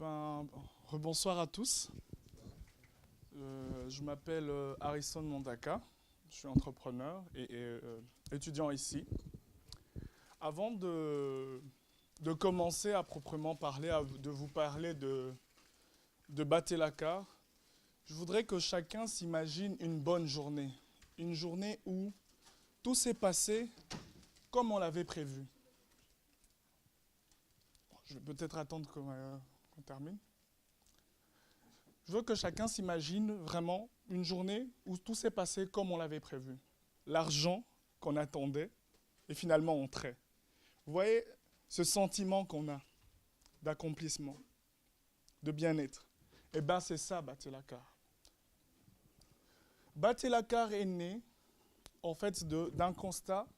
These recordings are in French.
Rebonsoir à tous. Je m'appelle Harrison Mondaka. Je suis entrepreneur et étudiant ici. Avant de commencer à proprement parler, de vous parler de Batelaka, je voudrais que chacun s'imagine une bonne journée. Une journée où tout s'est passé comme on l'avait prévu. Je vais peut-être attendre qu'on termine. Je veux que chacun s'imagine vraiment une journée où tout s'est passé comme on l'avait prévu. L'argent qu'on attendait et finalement on trait. Vous voyez ce sentiment qu'on a d'accomplissement, de bien-être. Eh bien c'est ça Batelakar. Batelakar est né en fait d'un constat.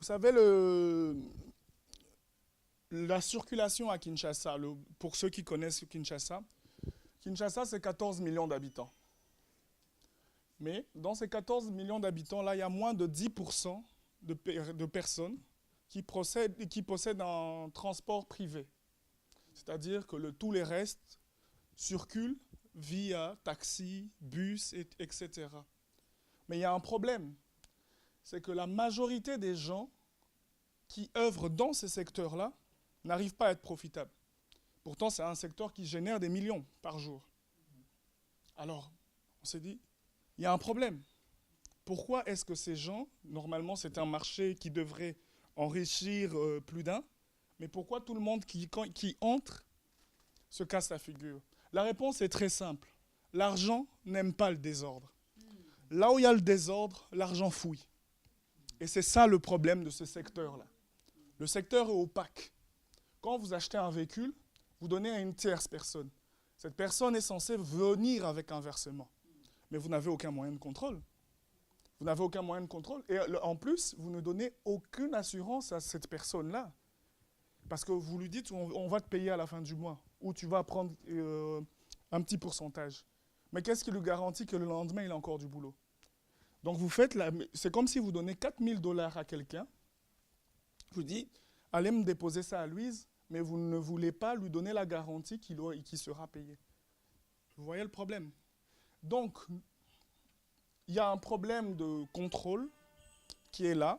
Vous savez la circulation à Kinshasa, pour ceux qui connaissent Kinshasa, Kinshasa c'est 14 millions d'habitants. Mais dans ces 14 millions d'habitants-là, il y a moins de 10% de personnes qui possèdent un transport privé. C'est-à-dire que tous les restes circulent via taxi, bus, etc. Mais il y a un problème, c'est que la majorité des gens qui œuvrent dans ces secteurs-là n'arrivent pas à être profitables. Pourtant, c'est un secteur qui génère des millions par jour. Alors, on s'est dit, il y a un problème. Pourquoi est-ce que ces gens, normalement c'est un marché qui devrait enrichir plus d'un, mais pourquoi tout le monde qui entre se casse la figure? La réponse est très simple. L'argent n'aime pas le désordre. Là où il y a le désordre, l'argent fouille. Et c'est ça le problème de ce secteur-là. Le secteur est opaque. Quand vous achetez un véhicule, vous donnez à une tierce personne. Cette personne est censée venir avec un versement. Mais vous n'avez aucun moyen de contrôle. Vous n'avez aucun moyen de contrôle. Et en plus, vous ne donnez aucune assurance à cette personne-là. Parce que vous lui dites, on va te payer à la fin du mois. Ou tu vas prendre un petit pourcentage. Mais qu'est-ce qui lui garantit que le lendemain, il a encore du boulot? Donc c'est comme si vous donnez 4 000 $ à quelqu'un. Vous dites, allez me déposer ça à Louise, mais vous ne voulez pas lui donner la garantie qu'il sera payé. Vous voyez le problème? Donc, il y a un problème de contrôle qui est là.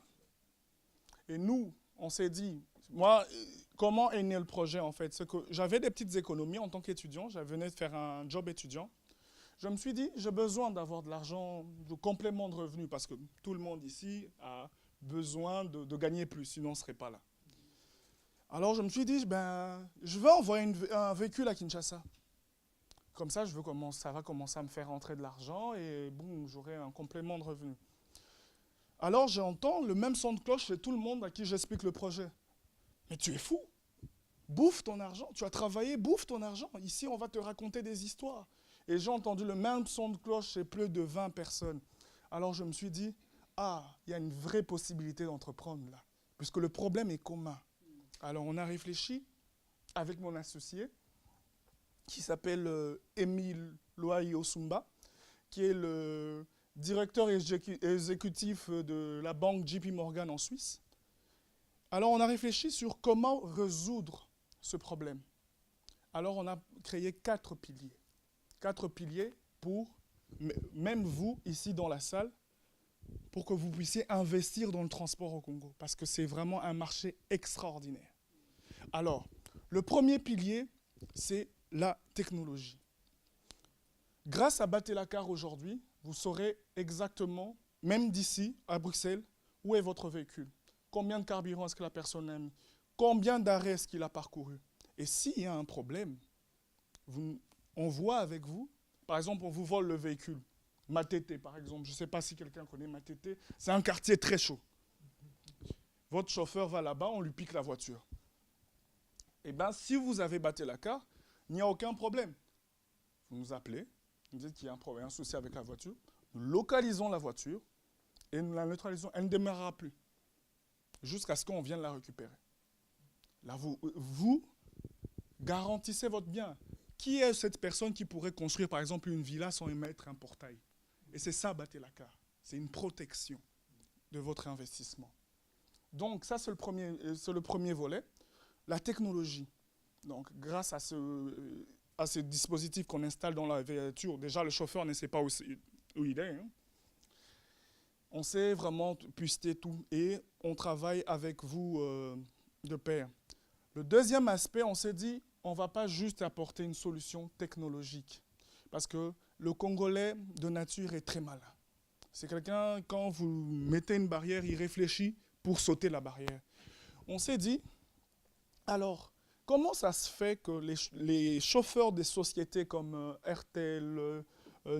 Et nous, on s'est dit, moi, comment est né le projet en fait? C'est que j'avais des petites économies en tant qu'étudiant, je venais de faire un job étudiant. Je me suis dit, j'ai besoin d'avoir de l'argent, de complément de revenus, parce que tout le monde ici a besoin de gagner plus, sinon on ne serait pas là. Alors je me suis dit, je vais envoyer un véhicule à Kinshasa. Comme ça, ça va commencer à me faire rentrer de l'argent et boum, j'aurai un complément de revenus. Alors j'entends le même son de cloche chez tout le monde à qui j'explique le projet. Mais tu es fou! Bouffe ton argent, tu as travaillé, bouffe ton argent. Ici, on va te raconter des histoires. Et j'ai entendu le même son de cloche chez plus de 20 personnes. Alors je me suis dit, il y a une vraie possibilité d'entreprendre là. Puisque le problème est commun. Alors on a réfléchi avec mon associé, qui s'appelle Émile Loaï-Osumba, qui est le directeur exécutif de la banque JP Morgan en Suisse. Alors on a réfléchi sur comment résoudre ce problème. Alors on a créé 4 piliers. 4 piliers pour, même vous, ici dans la salle, pour que vous puissiez investir dans le transport au Congo. Parce que c'est vraiment un marché extraordinaire. Alors, le premier pilier, c'est la technologie. Grâce à Batelakar aujourd'hui, vous saurez exactement, même d'ici, à Bruxelles, où est votre véhicule. Combien de carburant est-ce que la personne a mis? Combien d'arrêts est-ce qu'il a parcouru? Et s'il y a un problème, on voit avec vous, par exemple, on vous vole le véhicule. Matete, par exemple, je ne sais pas si quelqu'un connaît Matete, c'est un quartier très chaud. Votre chauffeur va là-bas, on lui pique la voiture. Eh bien, si vous avez Batelakar, il n'y a aucun problème. Vous nous appelez, vous dites qu'il y a un problème, un souci avec la voiture, nous localisons la voiture et nous la neutralisons. Elle ne démarrera plus jusqu'à ce qu'on vienne la récupérer. Là, vous garantissez votre bien. Qui est cette personne qui pourrait construire, par exemple, une villa sans y mettre un portail? Et c'est ça, Batelakar. C'est une protection de votre investissement. Donc, ça, c'est le premier volet. La technologie. Donc, grâce à ce dispositif qu'on installe dans la voiture, déjà le chauffeur ne sait pas où il est. Hein. On sait vraiment puster tout et on travaille avec vous de pair. Le deuxième aspect, on s'est dit, on ne va pas juste apporter une solution technologique. Parce que le Congolais de nature est très malin. C'est quelqu'un, quand vous mettez une barrière, il réfléchit pour sauter la barrière. On s'est dit, alors, comment ça se fait que les chauffeurs des sociétés comme RTL,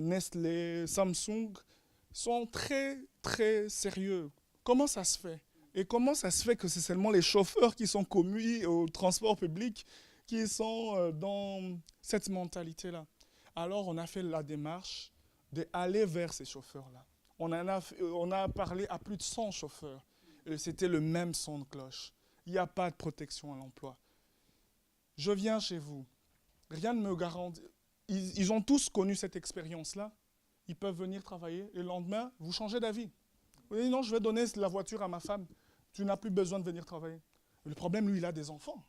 Nestlé, Samsung sont très, très sérieux? Comment ça se fait? Et comment ça se fait que c'est seulement les chauffeurs qui sont commis au transport public qui sont dans cette mentalité-là? Alors, on a fait la démarche d'aller vers ces chauffeurs-là. On a parlé à plus de 100 chauffeurs. Et c'était le même son de cloche. Il n'y a pas de protection à l'emploi. Je viens chez vous. Rien ne me garantit. Ils ont tous connu cette expérience-là. Ils peuvent venir travailler. Et le lendemain, vous changez d'avis. Vous dites non, je vais donner la voiture à ma femme. Tu n'as plus besoin de venir travailler. Le problème, lui, il a des enfants.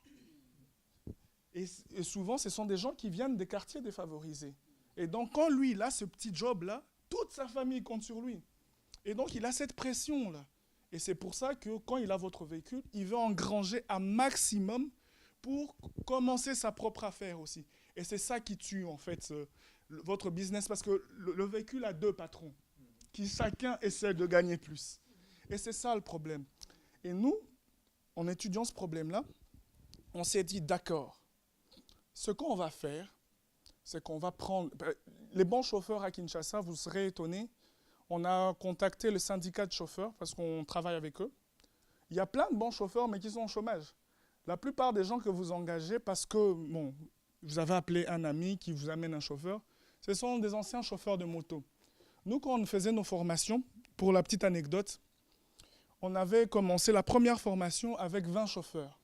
Et souvent, ce sont des gens qui viennent des quartiers défavorisés. Et donc, quand lui, il a ce petit job-là, toute sa famille compte sur lui. Et donc, il a cette pression-là. Et c'est pour ça que quand il a votre véhicule, il veut engranger un maximum pour commencer sa propre affaire aussi. Et c'est ça qui tue, en fait, votre business. Parce que le véhicule a deux patrons qui chacun essaie de gagner plus. Et c'est ça le problème. Et nous, en étudiant ce problème-là, on s'est dit, d'accord, ce qu'on va faire, c'est qu'on va prendre... Les bons chauffeurs à Kinshasa, vous serez étonnés, on a contacté le syndicat de chauffeurs parce qu'on travaille avec eux. Il y a plein de bons chauffeurs, mais qui sont au chômage. La plupart des gens que vous engagez, parce que bon, vous avez appelé un ami qui vous amène un chauffeur, ce sont des anciens chauffeurs de moto. Nous, quand on faisait nos formations, pour la petite anecdote, on avait commencé la première formation avec 20 chauffeurs.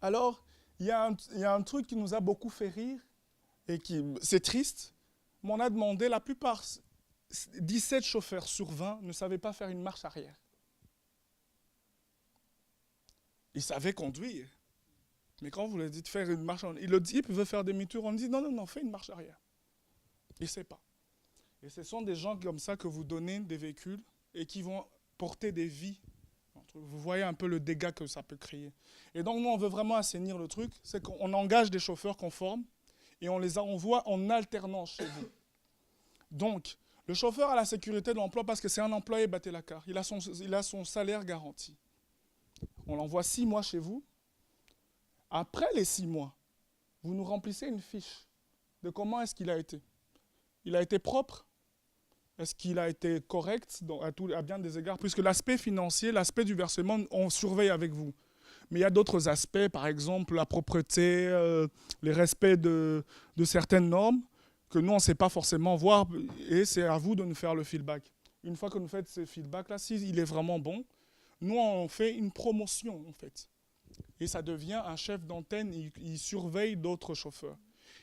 Alors, il y a un truc qui nous a beaucoup fait rire, et c'est triste, mais on a demandé, la plupart, 17 chauffeurs sur 20 ne savaient pas faire une marche arrière. Ils savaient conduire. Mais quand vous leur dites faire une marche arrière, le type veut faire demi-tour, on dit non, fais une marche arrière. Il ne sait pas. Et ce sont des gens comme ça que vous donnez des véhicules et qui vont porter des vies. Vous voyez un peu le dégât que ça peut créer. Et donc nous, on veut vraiment assainir le truc, c'est qu'on engage des chauffeurs qu'on forme et on les envoie en alternance chez vous. Donc, le chauffeur a la sécurité de l'emploi parce que c'est un employé Batelacar. Il a son salaire garanti. On l'envoie 6 mois chez vous. Après les 6 mois, vous nous remplissez une fiche de comment est-ce qu'il a été. Il a été propre? Est-ce qu'il a été correct à bien des égards? Puisque l'aspect financier, l'aspect du versement, on surveille avec vous. Mais il y a d'autres aspects, par exemple la propreté, les respects de certaines normes, que nous, on ne sait pas forcément voir, et c'est à vous de nous faire le feedback. Une fois que nous faites ce feedback-là, s'il est vraiment bon, nous, on fait une promotion, en fait. Et ça devient un chef d'antenne, il surveille d'autres chauffeurs.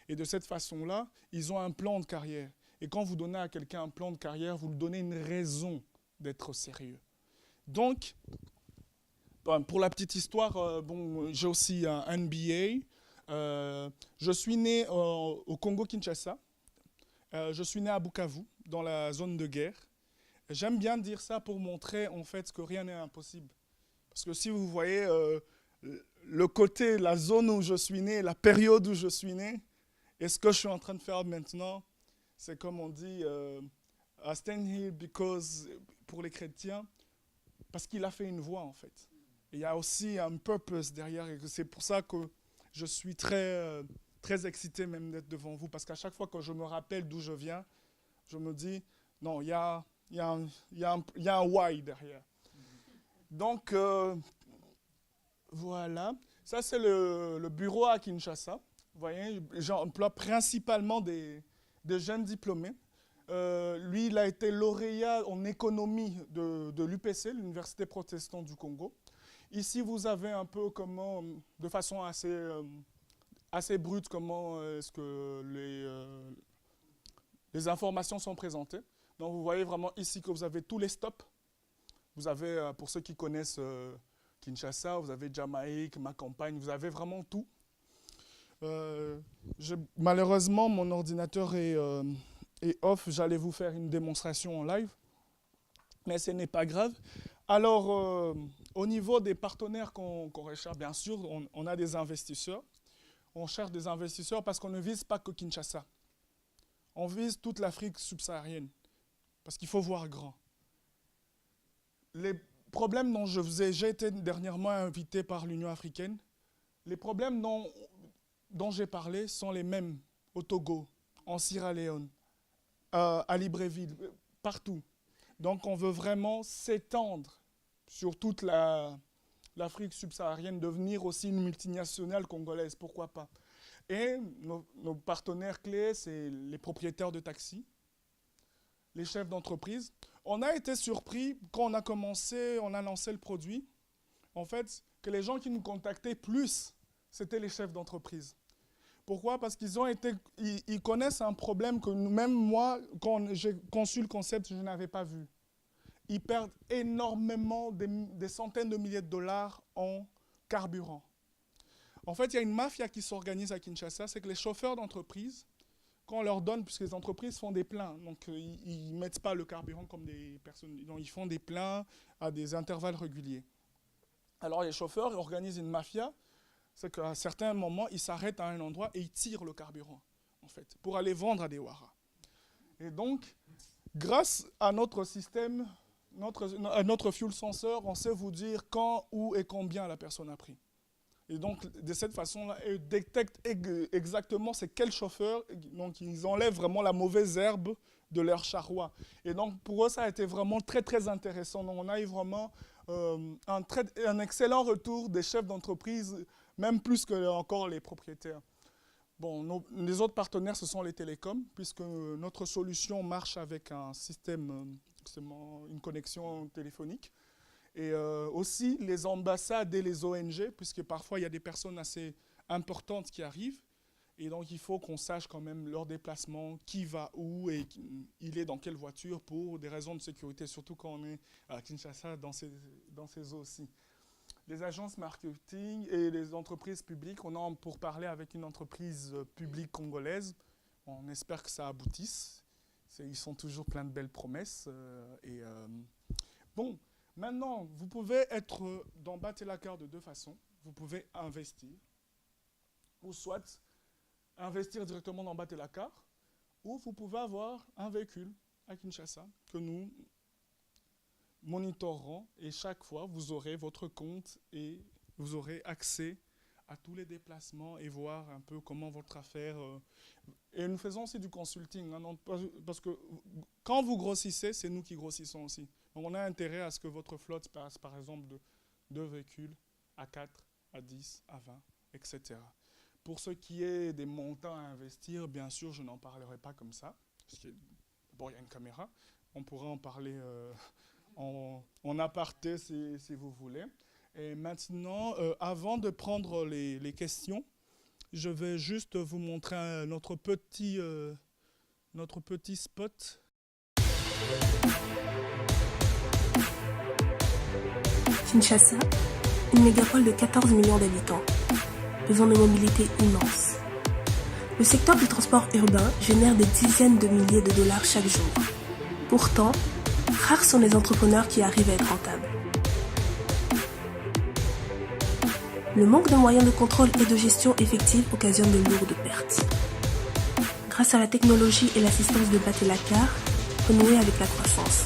Et de cette façon-là, ils ont un plan de carrière. Et quand vous donnez à quelqu'un un plan de carrière, vous lui donnez une raison d'être sérieux. Donc, pour la petite histoire, j'ai aussi un MBA. Je suis né au Congo-Kinshasa. Je suis né à Bukavu, dans la zone de guerre. J'aime bien dire ça pour montrer en fait que rien n'est impossible. Parce que si vous voyez le côté, la zone où je suis né, la période où je suis né, et ce que je suis en train de faire maintenant, c'est comme on dit, I stand here because, pour les chrétiens, parce qu'il a fait une voie en fait. Et il y a aussi un purpose derrière, et c'est pour ça que je suis très, très excité même d'être devant vous, parce qu'à chaque fois que je me rappelle d'où je viens, je me dis, non, il y a un why derrière. Donc, voilà. Ça, c'est le bureau à Kinshasa. Vous voyez, j'emploie principalement des jeunes diplômés. Lui, il a été lauréat en économie de l'UPC, l'Université protestante du Congo. Ici, vous avez un peu comment, de façon assez brute, comment est-ce que les informations sont présentées. Donc, vous voyez vraiment ici que vous avez tous les stops. Vous avez, pour ceux qui connaissent Kinshasa, vous avez Jamaïque, ma campagne, vous avez vraiment tout. Malheureusement, mon ordinateur est off, j'allais vous faire une démonstration en live, mais ce n'est pas grave. Alors, au niveau des partenaires qu'on recherche, bien sûr, on a des investisseurs. On cherche des investisseurs parce qu'on ne vise pas que Kinshasa. On vise toute l'Afrique subsaharienne, parce qu'il faut voir grand. Les problèmes dont j'ai été dernièrement invité par l'Union africaine, les problèmes dont j'ai parlé sont les mêmes au Togo, en Sierra Leone, à Libreville, partout. Donc on veut vraiment s'étendre sur toute l'Afrique subsaharienne, devenir aussi une multinationale congolaise, pourquoi pas. Et nos partenaires clés, c'est les propriétaires de taxis, les chefs d'entreprise. On a été surpris quand on a lancé le produit, en fait, que les gens qui nous contactaient plus, c'était les chefs d'entreprise. Pourquoi? Parce qu'ils connaissent un problème que même moi, quand j'ai conçu le concept, je n'avais pas vu. Ils perdent énormément, des centaines de milliers de dollars en carburant. En fait, il y a une mafia qui s'organise à Kinshasa, c'est que les chauffeurs d'entreprise, quand on leur donne, puisque les entreprises font des pleins, donc ils ne mettent pas le carburant comme des personnes, donc ils font des pleins à des intervalles réguliers. Alors les chauffeurs organisent une mafia, c'est qu'à certains moments, ils s'arrêtent à un endroit et ils tirent le carburant, en fait, pour aller vendre à des Ouaras. Et donc, grâce à notre système, notre fuel sensor, on sait vous dire quand, où et combien la personne a pris. Et donc, de cette façon-là, ils détectent exactement c'est quel chauffeur, donc ils enlèvent vraiment la mauvaise herbe de leur charroi. Et donc, pour eux, ça a été vraiment très, très intéressant. Donc, on a eu vraiment un excellent retour des chefs d'entreprise, même plus que encore les propriétaires. Bon, les autres partenaires, ce sont les télécoms, puisque notre solution marche avec un système, une connexion téléphonique. Et aussi les ambassades et les ONG, puisque parfois il y a des personnes assez importantes qui arrivent. Et donc il faut qu'on sache quand même leur déplacement, qui va où et il est dans quelle voiture pour des raisons de sécurité, surtout quand on est à Kinshasa, dans ces eaux aussi. Les agences marketing et les entreprises publiques, on a pour parler avec une entreprise publique congolaise. On espère que ça aboutisse. Ils sont toujours pleins de belles promesses. Bon. Maintenant, vous pouvez être dans Batelakar de deux façons. Vous pouvez investir, ou soit investir directement dans Batelakar, ou vous pouvez avoir un véhicule à Kinshasa que nous monitorerons et chaque fois, vous aurez votre compte et vous aurez accès à tous les déplacements et voir un peu comment votre affaire... Et nous faisons aussi du consulting, hein, parce que quand vous grossissez, c'est nous qui grossissons aussi. Donc on a intérêt à ce que votre flotte passe, par exemple, de 2 véhicules à 4, à 10, à 20, etc. Pour ce qui est des montants à investir, bien sûr, je n'en parlerai pas comme ça. Parce que, bon, il y a une caméra. On pourra en parler en aparté si vous voulez. Et maintenant, avant de prendre les questions, je vais juste vous montrer notre petit spot. Kinshasa, une mégapole de 14 millions d'habitants, besoin de mobilité immense. Le secteur du transport urbain génère des dizaines de milliers de dollars chaque jour. Pourtant, rares sont les entrepreneurs qui arrivent à être rentables. Le manque de moyens de contrôle et de gestion effective occasionne de lourdes pertes. Grâce à la technologie et l'assistance de Batelakar, renouer avec la croissance.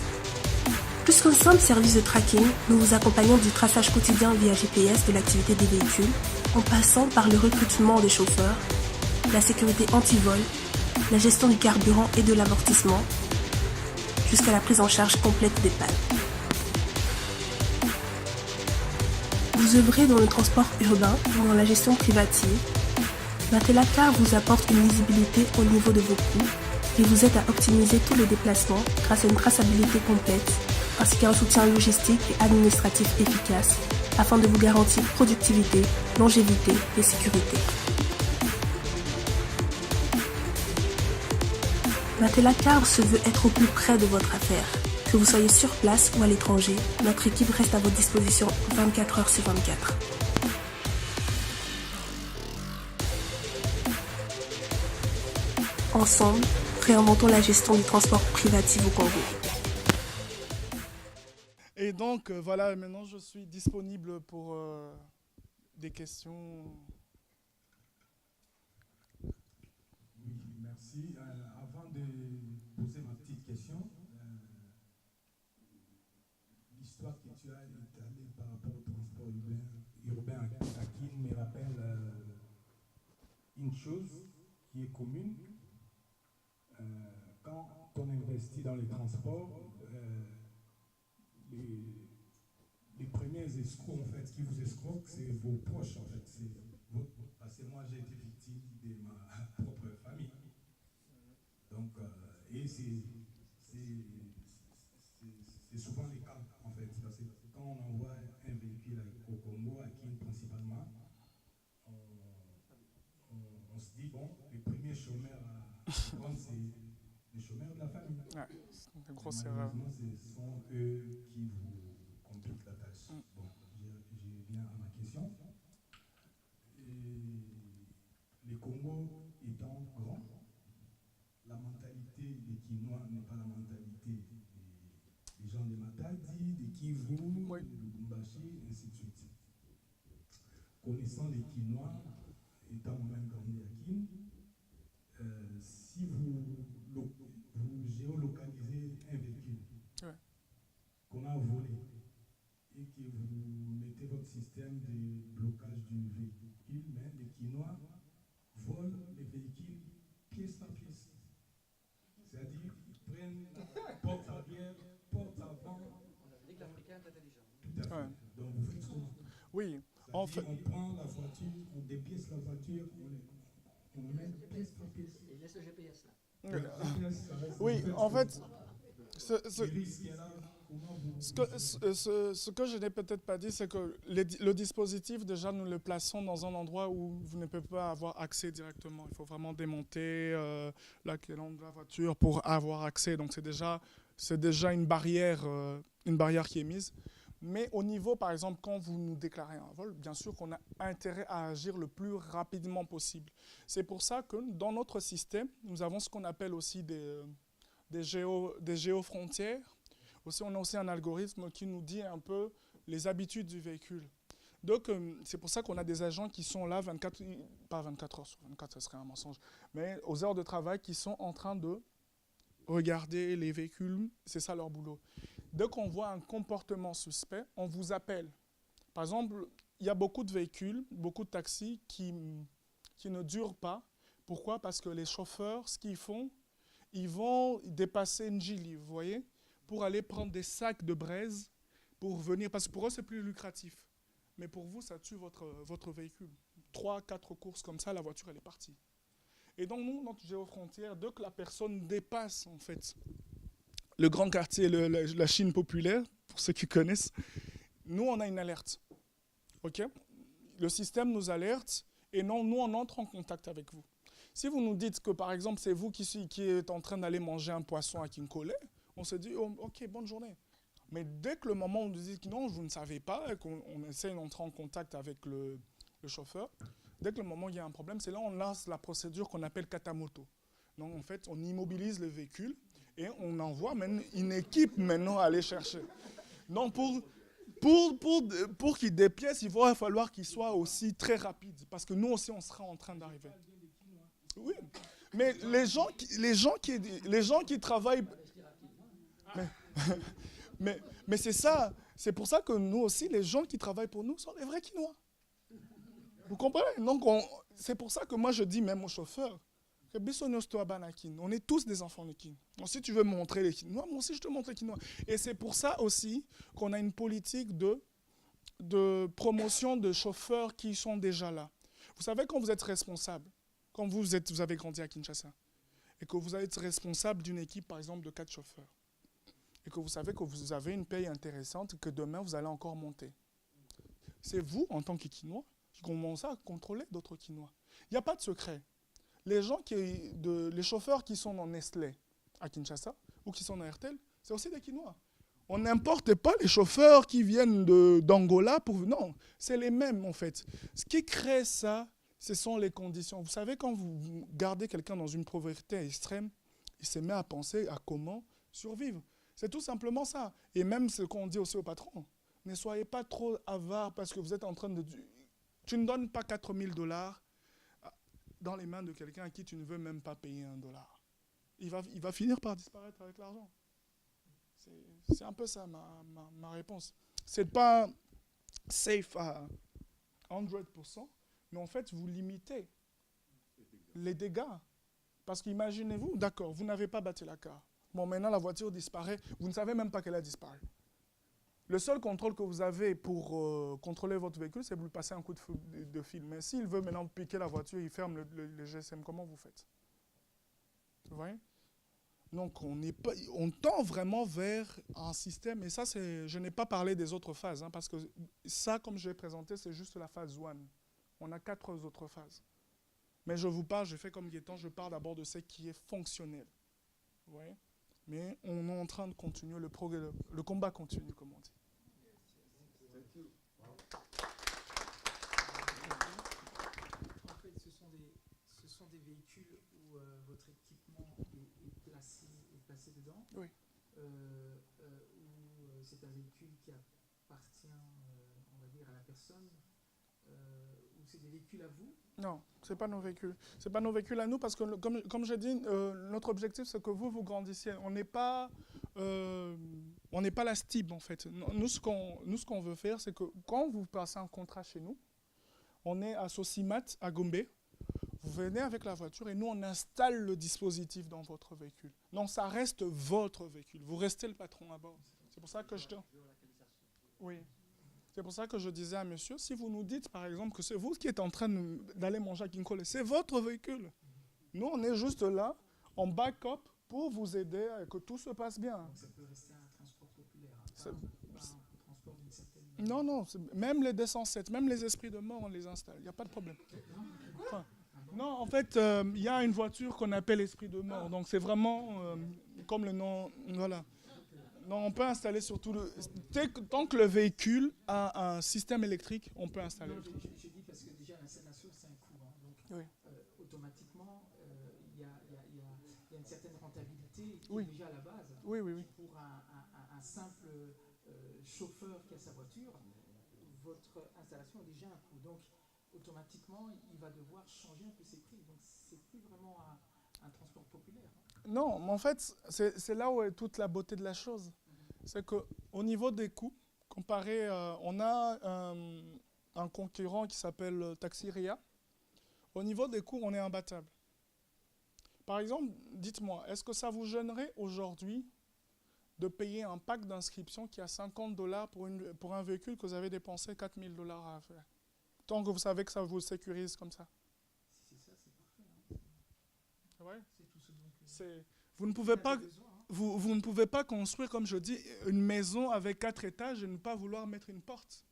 Plus qu'un simple service de tracking, nous vous accompagnons du traçage quotidien via GPS de l'activité des véhicules, en passant par le recrutement des chauffeurs, la sécurité anti-vol, la gestion du carburant et de l'amortissement, jusqu'à la prise en charge complète des pannes. Vous œuvrez dans le transport urbain ou dans la gestion privative. Batelakar vous apporte une lisibilité au niveau de vos coûts et vous aide à optimiser tous les déplacements grâce à une traçabilité complète, ainsi qu'un soutien logistique et administratif efficace, afin de vous garantir productivité, longévité et sécurité. Batelakar se veut être au plus près de votre affaire, Que vous soyez sur place ou à l'étranger, notre équipe reste à votre disposition 24 heures sur 24. Ensemble, réinventons la gestion du transport privatif au Congo. Et donc, voilà, maintenant je suis disponible pour des questions. Oui, merci. Avant de poser ma petite question, l'histoire que tu as étalée par rapport au transport urbain à Kin me rappelle une chose qui est commune. Quand on investit dans les transports, les premiers escrocs en fait, qui vous escroquent, c'est vos proches en fait. Parce que moi j'ai été victime de ma propre famille. Donc, et c'est souvent le cas en fait. Parce que quand on envoie un véhicule au Congo, à Kin principalement, on se dit, bon, les premiers chômeurs à prendre, c'est les chômeurs de la famille. Ouais, c'est une grosse erreur. Malheureusement, ce sont eux qui vous compliquent la tâche. Bon, je viens à ma question. Le Congo étant grand, la mentalité des Kinois n'est pas la mentalité des gens de Matadi, de Kivu, Oui. de Lubumbashi, ainsi de suite. Connaissant les Kinois, étant moi-même grandi à Kin, si vous géolocalisez un véhicule qu'on a volé et que vous mettez votre système de blocage du véhicule, mais les Kinois volent les véhicules pièce par pièce. C'est-à-dire qu'ils prennent porte arrière, porte avant. On a dit que l'Africain est intelligent. Tout à fait. Ouais. Donc vous faites comment? Oui, en fait, On prend la voiture, on dépièce la voiture, on met pièce par pièce. Et il laisse le GPS là. oui, en fait, ce que je n'ai peut-être pas dit, c'est que le dispositif, déjà, nous le plaçons dans un endroit où vous ne pouvez pas avoir accès directement. Il faut vraiment démonter la calandre de la voiture pour avoir accès. Donc, c'est déjà une barrière qui est mise. Mais au niveau, par exemple, quand vous nous déclarez un vol, bien sûr qu'on a intérêt à agir le plus rapidement possible. C'est pour ça que dans notre système, nous avons ce qu'on appelle aussi des géofrontières. Aussi, on a aussi un algorithme qui nous dit un peu les habitudes du véhicule. Donc, c'est pour ça qu'on a des agents qui sont là pas 24 heures sur 24, ça serait un mensonge, mais aux heures de travail qui sont en train de regarder les véhicules. C'est ça leur boulot. Dès qu'on voit un comportement suspect, on vous appelle. Par exemple, il y a beaucoup de véhicules, beaucoup de taxis qui ne durent pas. Pourquoi? Parce que les chauffeurs, ce qu'ils font, ils vont dépasser Njili, vous voyez, pour aller prendre des sacs de braise pour venir. Parce que pour eux, c'est plus lucratif. Mais pour vous, ça tue votre véhicule. 3-4 courses comme ça, la voiture, elle est partie. Et donc, nous, notre géofrontière, dès que la personne dépasse, en fait, le grand quartier, la Chine populaire, pour ceux qui connaissent, nous, on a une alerte. OK? Le système nous alerte et non, nous, on entre en contact avec vous. Si vous nous dites que, par exemple, c'est vous qui êtes en train d'aller manger un poisson à Kinkole, on se dit, oh, OK, bonne journée. Mais dès que le moment où on nous dit que non, vous ne savez pas, et qu'on essaie d'entrer en contact avec le chauffeur, dès que le moment où il y a un problème, c'est là qu'on lance la procédure qu'on appelle katamoto. Donc, en fait, on immobilise le véhicule et on envoie même une équipe maintenant aller chercher. Donc, pour qu'il dépièce, il va falloir qu'il soit aussi très rapide. Parce que nous aussi, on sera en train d'arriver. Oui, mais les gens qui travaillent... Mais c'est ça. C'est pour ça que nous aussi, les gens qui travaillent pour nous sont les vrais Kinois. Vous comprenez? Donc, c'est pour ça que moi, je dis même aux chauffeurs, on est tous des enfants de Kin. Donc, si tu veux montrer les Kinois, moi aussi, je te montre les Kinois. Et c'est pour ça aussi qu'on a une politique de promotion de chauffeurs qui sont déjà là. Vous savez, quand vous êtes responsable, quand vous avez grandi à Kinshasa, et que vous êtes responsable d'une équipe, par exemple, de 4 chauffeurs, et que vous savez que vous avez une paye intéressante et que demain, vous allez encore monter. C'est vous, en tant que Kinois, qui commencez à contrôler d'autres Kinois. Il n'y a pas de secret. Les chauffeurs qui sont dans Nestlé à Kinshasa ou qui sont dans RTL, c'est aussi des Kinois. On n'importe pas les chauffeurs qui viennent d'Angola pour... Non, c'est les mêmes en fait. Ce qui crée ça, ce sont les conditions. Vous savez, quand vous gardez quelqu'un dans une pauvreté extrême, il se met à penser à comment survivre. C'est tout simplement ça. Et même ce qu'on dit aussi aux patrons, ne soyez pas trop avare parce que vous êtes en train de... Tu ne donnes pas 4 000 $ dans les mains de quelqu'un à qui tu ne veux même pas payer $1. Il va finir par disparaître avec l'argent. C'est un peu ça ma réponse. C'est pas safe à 100%, mais en fait, vous limitez les dégâts. Parce qu'imaginez-vous, d'accord, vous n'avez pas battu la carte. Bon, maintenant, la voiture disparaît. Vous ne savez même pas qu'elle a disparu. Le seul contrôle que vous avez pour contrôler votre véhicule, c'est de lui passer un coup de fil. Mais s'il veut maintenant piquer la voiture, il ferme le GSM. Comment vous faites? Vous voyez? Donc, on tend vraiment vers un système, et ça, je n'ai pas parlé des autres phases, hein, parce que ça, comme je l'ai présenté, c'est juste la phase 1. On a 4 autres phases. Mais je vous parle, j'ai fait comme Gaëtan, je parle d'abord de ce qui est fonctionnel. Vous voyez? Mais on est en train de continuer, le combat continue, comme on dit. En fait, ce sont des véhicules où votre équipement est placé dedans. Oui. Où c'est un véhicule qui appartient, on va dire, à la personne. Ou c'est des véhicules à vous? Non, ce n'est pas nos véhicules. Ce n'est pas nos véhicules à nous parce que, comme je dis, notre objectif, c'est que vous grandissiez. On n'est pas la STIB, en fait. Nous, ce qu'on veut faire, c'est que quand vous passez un contrat chez nous, on est à Sosimat, à Gombe. Vous venez avec la voiture et nous, on installe le dispositif dans votre véhicule. Donc, ça reste votre véhicule. Vous restez le patron à bord. C'est pour ça que Oui. C'est pour ça que je disais à monsieur, si vous nous dites, par exemple, que c'est vous qui êtes en train d'aller manger à Kinkole, c'est votre véhicule. Nous, on est juste là, en backup, pour vous aider à que tout se passe bien. Donc ça peut rester un transport populaire, pas un transport d'une certaine... Non, même les 207, même les esprits de mort, on les installe. Il n'y a pas de problème. Enfin, non, en fait, il y a une voiture qu'on appelle esprit de mort. Donc c'est vraiment comme le nom... Voilà. Non, on peut installer sur tout le... Tant que le véhicule a un système électrique, on peut installer. Non, je dis parce que déjà l'installation, c'est un coût. Hein, donc oui. Automatiquement, il y a une certaine rentabilité qui oui. est déjà à la base. Oui. Pour un simple chauffeur qui a sa voiture, votre installation a déjà un coût. Donc automatiquement, il va devoir changer un peu ses prix. Donc c'est plus vraiment un transport populaire. Non, mais en fait, c'est là où est toute la beauté de la chose. C'est qu'au niveau des coûts, comparé, on a un concurrent qui s'appelle Taxiria. Au niveau des coûts, on est imbattable. Par exemple, dites-moi, est-ce que ça vous gênerait aujourd'hui de payer un pack d'inscription qui a $50 pour un véhicule que vous avez dépensé $4 000 à faire? Tant que vous savez que ça vous sécurise comme ça. Si c'est ça, c'est parfait. Hein. C'est vrai? C'est tout ce dont vous ne pouvez pas construire, comme je dis, une maison avec 4 étages et ne pas vouloir mettre une porte.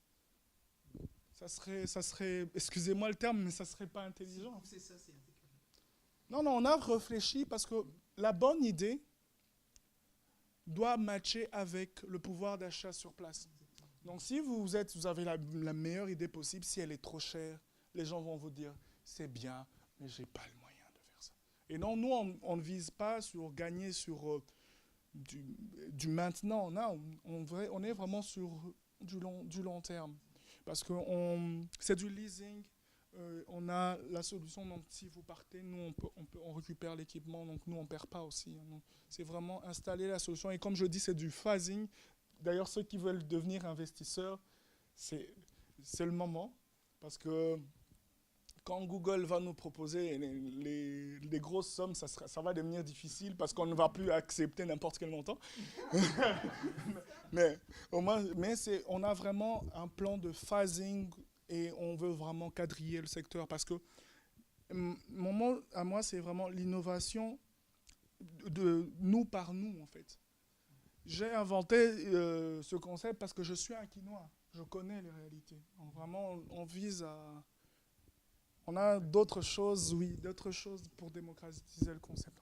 Ça serait, excusez-moi le terme, mais ça ne serait pas intelligent. C'est ça, c'est intelligent. Non, on a réfléchi parce que la bonne idée doit matcher avec le pouvoir d'achat sur place. Donc si vous avez la meilleure idée possible, si elle est trop chère, les gens vont vous dire, c'est bien, mais je n'ai pas le moyen de faire ça. Et non, nous, on ne vise pas sur gagner sur du maintenant. Non, on est vraiment sur du long terme. Parce que c'est du leasing, on a la solution, donc si vous partez, nous on récupère l'équipement, donc nous on ne perd pas aussi. Hein, c'est vraiment installer la solution, et comme je dis, c'est du phasing. D'ailleurs, ceux qui veulent devenir investisseurs, c'est le moment, parce que quand Google va nous proposer les grosses sommes, ça va devenir difficile, parce qu'on ne va plus accepter n'importe quel montant. mais au moins, on a vraiment un plan de phasing et on veut vraiment quadriller le secteur parce que mon mot à moi, c'est vraiment l'innovation de nous par nous, en fait. J'ai inventé ce concept parce que je suis un Quinois. Je connais les réalités. Donc vraiment, on vise à... On a d'autres choses, oui, d'autres choses pour démocratiser le concept.